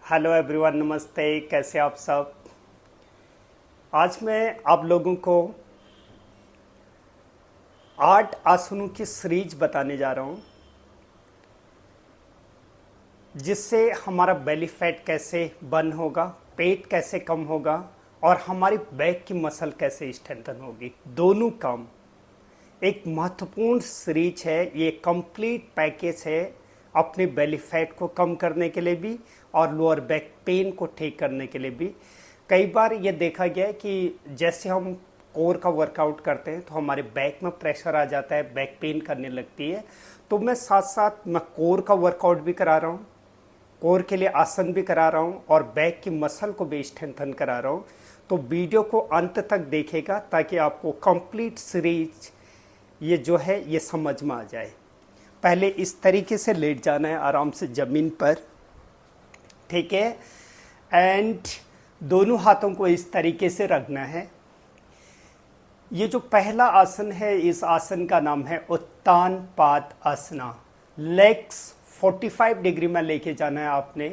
Hello everyone, नमस्ते। कैसे आप सब। आज मैं आप लोगों को 8 आसनों की सीरीज बताने जा रहा हूं, जिससे हमारा बेली फैट कैसे बर्न होगा, पेट कैसे कम होगा और हमारी बैक की मसल कैसे स्ट्रेंथन होगी। दोनों काम एक महत्वपूर्ण सीरीज है। ये कंप्लीट पैकेज है अपने बेली फैट को कम करने के लिए भी और लोअर बैक पेन को ठीक करने के लिए भी। कई बार ये देखा गया है कि जैसे हम कोर का वर्कआउट करते हैं तो हमारे बैक में प्रेशर आ जाता है, बैक पेन करने लगती है। तो मैं साथ साथ मैं कोर का वर्कआउट भी करा रहा हूँ, कोर के लिए आसन भी करा रहा हूँ और बैक की मसल को भी स्ट्रेंथन करा रहा हूँ। तो वीडियो को अंत तक देखेगा ताकि आपको कंप्लीट सीरीज ये जो है ये समझ में आ जाए। पहले इस तरीके से लेट जाना है आराम से ज़मीन पर, ठीक है। एंड दोनों हाथों को इस तरीके से रखना है। ये जो पहला आसन है, इस आसन का नाम है उत्तान पाद आसना। लेग्स 45 डिग्री में लेके जाना है आपने।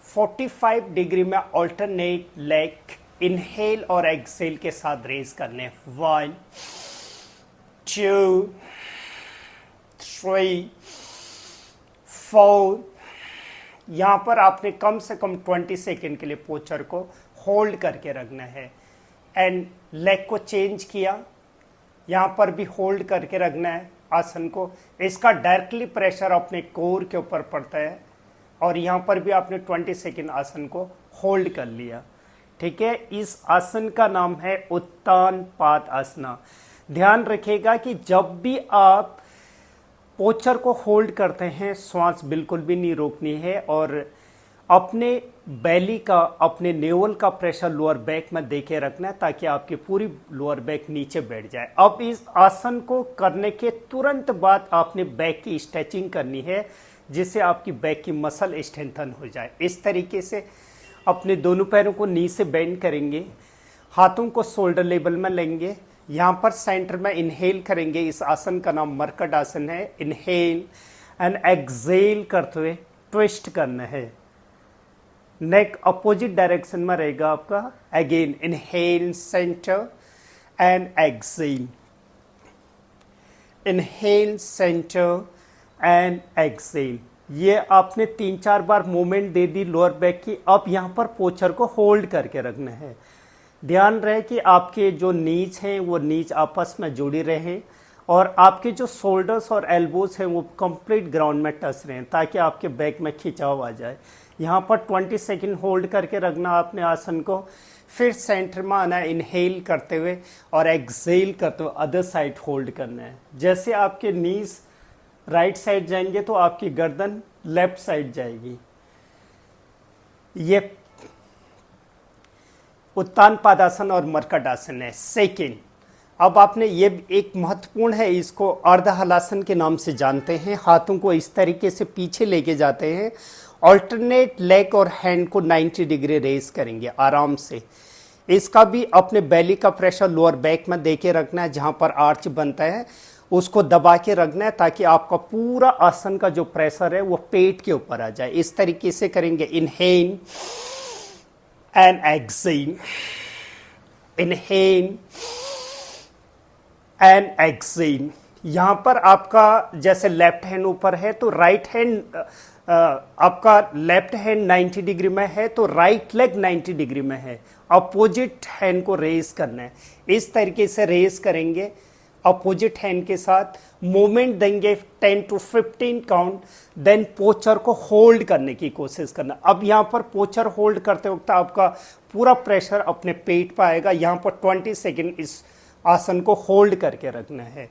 45 डिग्री में ऑल्टरनेट लेग इनहेल और एक्सेल के साथ रेज करने। 1 2 3 4। यहां पर आपने कम से कम 20 सेकेंड के लिए पोस्चर को होल्ड करके रखना है। एंड लेग को चेंज किया, यहां पर भी होल्ड करके रखना है आसन को। इसका डायरेक्टली प्रेशर अपने कोर के ऊपर पड़ता है और यहां पर भी आपने 20 सेकेंड आसन को होल्ड कर लिया, ठीक है। इस आसन का नाम है उत्तान पाद आसना। ध्यान रखिएगा कि जब भी आप पोस्चर को होल्ड करते हैं, श्वास बिल्कुल भी नहीं रोकनी है और अपने बैली का, अपने नेवल का प्रेशर लोअर बैक में देके रखना है ताकि आपकी पूरी लोअर बैक नीचे बैठ जाए। अब इस आसन को करने के तुरंत बाद आपने बैक की स्ट्रेचिंग करनी है, जिससे आपकी बैक की मसल स्ट्रेंथन हो जाए। इस तरीके से अपने दोनों पैरों को नी से बेंड करेंगे, हाथों को शोल्डर लेवल में लेंगे। यहाँ पर सेंटर में इनहेल करेंगे। इस आसन का नाम मरकट आसन है। इनहेल एंड एक्सेल करते हुए ट्विस्ट करना है। नेक अपोजिट डायरेक्शन में रहेगा आपका। Again inhale centre and exhale, inhale centre and exhale. ये आपने 3-4 बार मूवमेंट दे दी लोअर बैक की। अब यहाँ पर पोस्चर को होल्ड करके रखना है। ध्यान रहे कि आपके जो नीज हैं वो नीज आपस में जुड़ी रहे और आपके जो शोल्डर्स और एल्बोज हैं वो कंप्लीट ग्राउंड में टच रहे, ताकि आपके बैक में खिंचाव आ जाए। यहाँ पर 20 सेकेंड होल्ड करके रखना आपने आसन को। फिर सेंटर में आना है इनहेल करते हुए और एक्सेल करते हुए अदर साइड होल्ड करना है। जैसे आपके नीज राइट साइड जाएंगे तो आपकी गर्दन लेफ्ट साइड जाएगी। ये उत्तान पादासन और मरकट आसन है। सेकेंड, अब आपने ये एक महत्वपूर्ण है, इसको अर्ध हलासन के नाम से जानते हैं। हाथों को इस तरीके से पीछे लेके जाते हैं, ऑल्टरनेट लेग और हैंड को 90 डिग्री रेज करेंगे आराम से। इसका भी अपने बैली का प्रेशर लोअर बैक में देके रखना है। जहां पर आर्च बनता है उसको दबा के रखना है ताकि आपका पूरा आसन का जो प्रेशर है वो पेट के ऊपर आ जाए। इस तरीके से करेंगे। Inhale and exhale, inhale and exhale. यहां पर आपका जैसे लेफ्ट हैंड ऊपर है तो राइट हैंड, आपका लेफ्ट हैंड 90 डिग्री में है तो राइट लेग 90 डिग्री में है। अपोजिट हैंड को रेज करना है। इस तरीके से रेज करेंगे अपोजिट हैंड के साथ। मूवमेंट देंगे 10 to 15 काउंट। देन पोस्चर को होल्ड करने की कोशिश करना। अब यहाँ पर पोस्चर होल्ड करते वक्त आपका पूरा प्रेशर अपने पेट पर आएगा। यहाँ पर 20 सेकेंड इस आसन को होल्ड करके रखना है।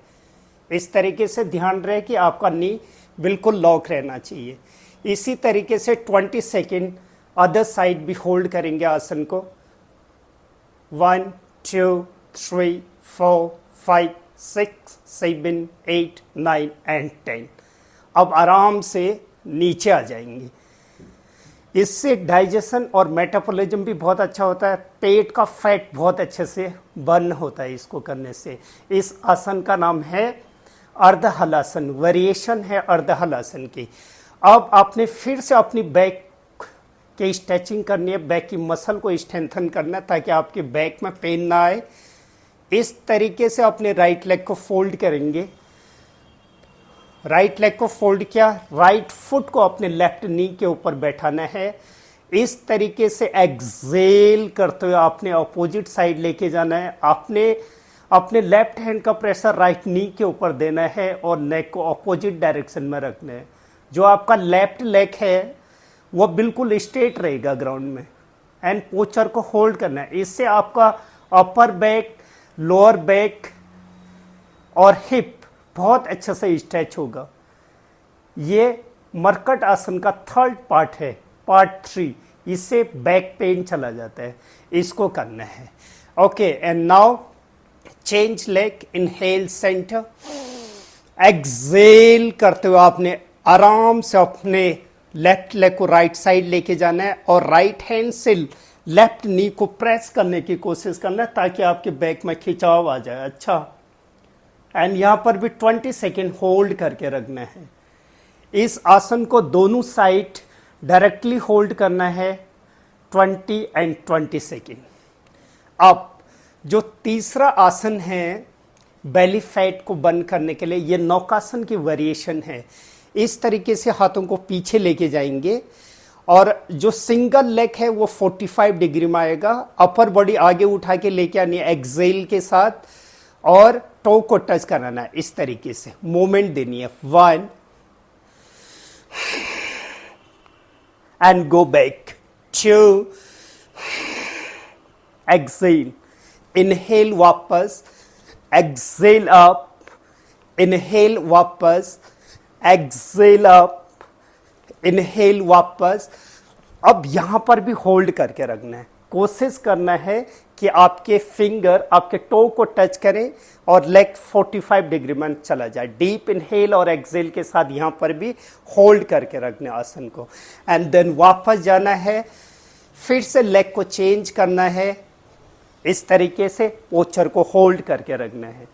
इस तरीके से ध्यान रहे कि आपका नी बिल्कुल लॉक रहना चाहिए। इसी तरीके से 20 सेकेंड अदर साइड भी होल्ड करेंगे आसन को। 1 2 3 4 5 6 7 8 9 एंड 10। अब आराम से नीचे आ जाएंगे। इससे डाइजेशन और मेटाबॉलिज्म भी बहुत अच्छा होता है। पेट का फैट बहुत अच्छे से बर्न होता है इसको करने से। इस आसन का नाम है अर्ध हलासन, वेरिएशन है अर्ध हलासन की। अब आपने फिर से अपनी बैक कि स्ट्रेचिंग करनी है, बैक की मसल को स्ट्रेंथन करना है ताकि आपके बैक में पेन ना आए। इस तरीके से अपने राइट लेग को फोल्ड करेंगे। राइट लेग को फोल्ड किया, राइट फुट को अपने लेफ्ट नी के ऊपर बैठाना है। इस तरीके से एक्सेल करते हुए आपने अपोजिट साइड लेके जाना है। आपने अपने लेफ्ट हैंड का प्रेशर राइट नी के ऊपर देना है और नेक को अपोजिट डायरेक्शन में रखना है। जो आपका लेफ्ट लेग है वो बिल्कुल स्ट्रेट रहेगा ग्राउंड में, एंड पोस्चर को होल्ड करना है। इससे आपका अपर बैक, लोअर बैक और हिप बहुत अच्छे से स्ट्रेच होगा। ये मरकट आसन का थर्ड पार्ट है, पार्ट 3। इससे बैक पेन चला जाता है, इसको करना है। Okay, and now change leg, inhale centre, exhale करते हुए आपने आराम से अपने लेफ्ट लेग को राइट साइड लेके जाना है और राइट हैंड से लेफ्ट नी को प्रेस करने की कोशिश करना है ताकि आपके बैक में खिंचाव आ जाए। अच्छा, एंड यहां पर भी 20 सेकेंड होल्ड करके रखना है। इस आसन को दोनों साइड डायरेक्टली होल्ड करना है 20 एंड 20 सेकेंड। अब जो तीसरा आसन है बेली फैट को बंद करने के लिए, ये नौकासन की वेरिएशन है। इस तरीके से हाथों को पीछे लेके जाएंगे और जो सिंगल लेग है वो 45 डिग्री में आएगा। अपर बॉडी आगे उठा के लेके आनी है एक्सेल के साथ और टो को टच कराना है। इस तरीके से मूवमेंट देनी है। 1 and go back, 2 exhale, inhale वापस, एक्सेल अप, इनहेल वापस, एक्सेल अप, इनहेल वापस। अब यहां पर भी होल्ड करके रखना है। कोशिश करना है कि आपके फिंगर आपके टो को टच करें और लेग 45 डिग्री में चला जाए। डीप इनहेल और एक्सेल के साथ यहां पर भी होल्ड करके रखना आसन को, एंड देन वापस जाना है। फिर से लेग को चेंज करना है। इस तरीके से पोस्चर को होल्ड करके रखना है।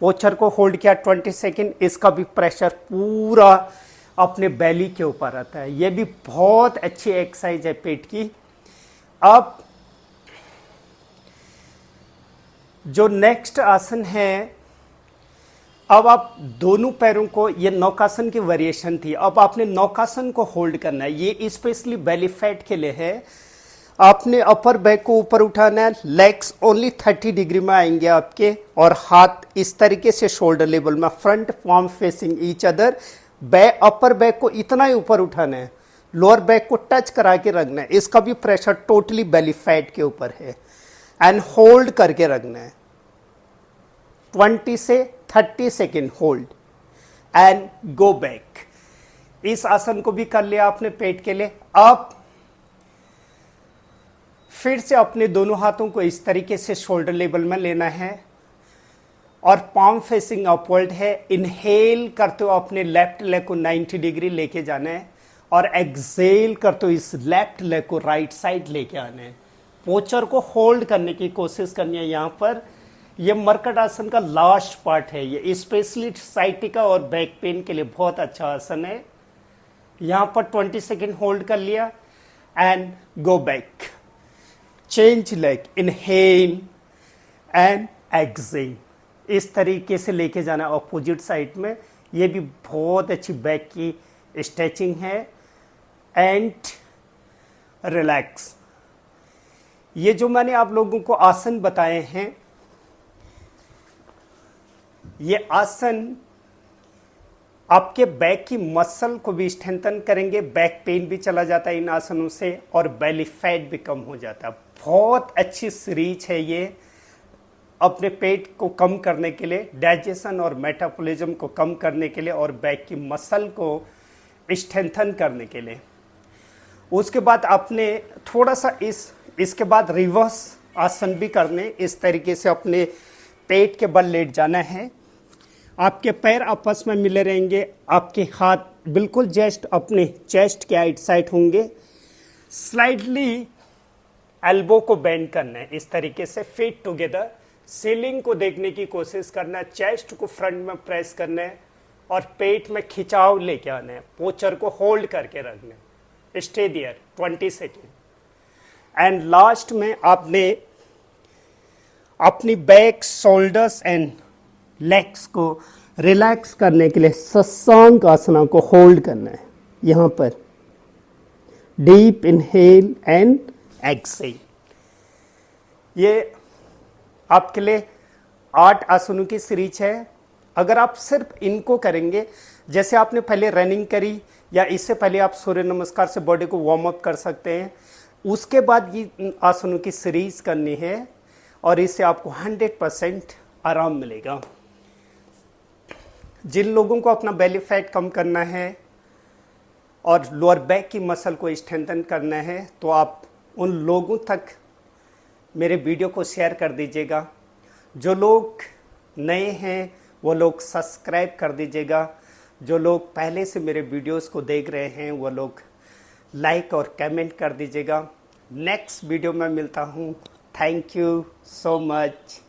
पोस्चर को होल्ड किया 20 सेकेंड। इसका भी प्रेशर पूरा अपने बेली के ऊपर आता है। यह भी बहुत अच्छी एक्सरसाइज है पेट की। अब जो नेक्स्ट आसन है, अब आप दोनों पैरों को, ये नौकासन की वेरिएशन थी, अब आपने नौकासन को होल्ड करना है। ये स्पेशली बेली फैट के लिए है। आपने अपर बैक को ऊपर उठाना है। लेग्स ओनली 30 डिग्री में आएंगे आपके, और हाथ इस तरीके से शोल्डर लेवल में, front palm facing each other. Upper back को इतना ही ऊपर उठाना है, लोअर बैक को टच करा के रखना है। इसका भी प्रेशर टोटली बेली फैट के ऊपर है, एंड होल्ड करके रखना है 20 से 30 second hold and go back. इस आसन को भी कर लिया आपने पेट के लिए। अब फिर से अपने दोनों हाथों को इस तरीके से शोल्डर लेवल में लेना है और पाम फेसिंग अपवर्ड है। इनहेल करते हुए अपने लेफ्ट लेग को 90 डिग्री लेके जाना है और एक्सेल करते हुए इस लेफ्ट लेग को राइट साइड लेके आना है। पोस्चर को होल्ड करने की कोशिश करनी है। यहाँ पर यह मरकट आसन का लास्ट पार्ट है। ये स्पेशली साइटिका और बैक पेन के लिए बहुत अच्छा आसन है। यहाँ पर 20 सेकेंड होल्ड कर लिया and go back. Change leg, inhale and exhale. इस तरीके से लेके जाना अपोजिट साइड में। ये भी बहुत अच्छी बैक की स्ट्रेचिंग है। And relax. ये जो मैंने आप लोगों को आसन बताए हैं, ये आसन आपके बैक की मसल को भी स्ट्रेंथन करेंगे। बैक पेन भी चला जाता है इन आसनों से और बेली फैट भी कम हो जाता है। बहुत अच्छी सीरीज है ये अपने पेट को कम करने के लिए, डाइजेशन और मेटाबॉलिज्म को कम करने के लिए और बैक की मसल को स्ट्रेंथन करने के लिए। उसके बाद आपने थोड़ा सा इसके बाद रिवर्स आसन भी करने। इस तरीके से अपने पेट के बल लेट जाना है। आपके पैर आपस में मिले रहेंगे। आपके हाथ बिल्कुल जस्ट अपने चेस्ट के आइट साइड होंगे। स्लाइडली एल्बो को बेंड करना है। इस तरीके से फीट टुगेदर। सीलिंग को देखने की कोशिश करना है। चेस्ट को फ्रंट में प्रेस करना है और पेट में खिंचाव लेके आना है। पोस्चर को होल्ड करके रखना है। Stay there 20 second. And last में आपने अपनी बैक, शोल्डर्स एंड लेग्स को रिलैक्स करने के लिए शशांक आसना को होल्ड करना है। यहां पर डीप इनहेल एंड एक्सहेल। ये आपके लिए 8 आसनों की सीरीज है। अगर आप सिर्फ इनको करेंगे, जैसे आपने पहले रनिंग करी या इससे पहले आप सूर्य नमस्कार से बॉडी को वार्म अप कर सकते हैं, उसके बाद ये आसनों की सीरीज करनी है और इससे आपको 100% आराम मिलेगा। जिन लोगों को अपना बेली फैट कम करना है और लोअर बैक की मसल को स्ट्रेंथन करना है, तो आप उन लोगों तक मेरे वीडियो को शेयर कर दीजिएगा। जो लोग नए हैं वो लोग सब्सक्राइब कर दीजिएगा। जो लोग पहले से मेरे वीडियोस को देख रहे हैं वो लोग लाइक और कमेंट कर दीजिएगा। नेक्स्ट वीडियो में मिलता हूँ। Thank you so much.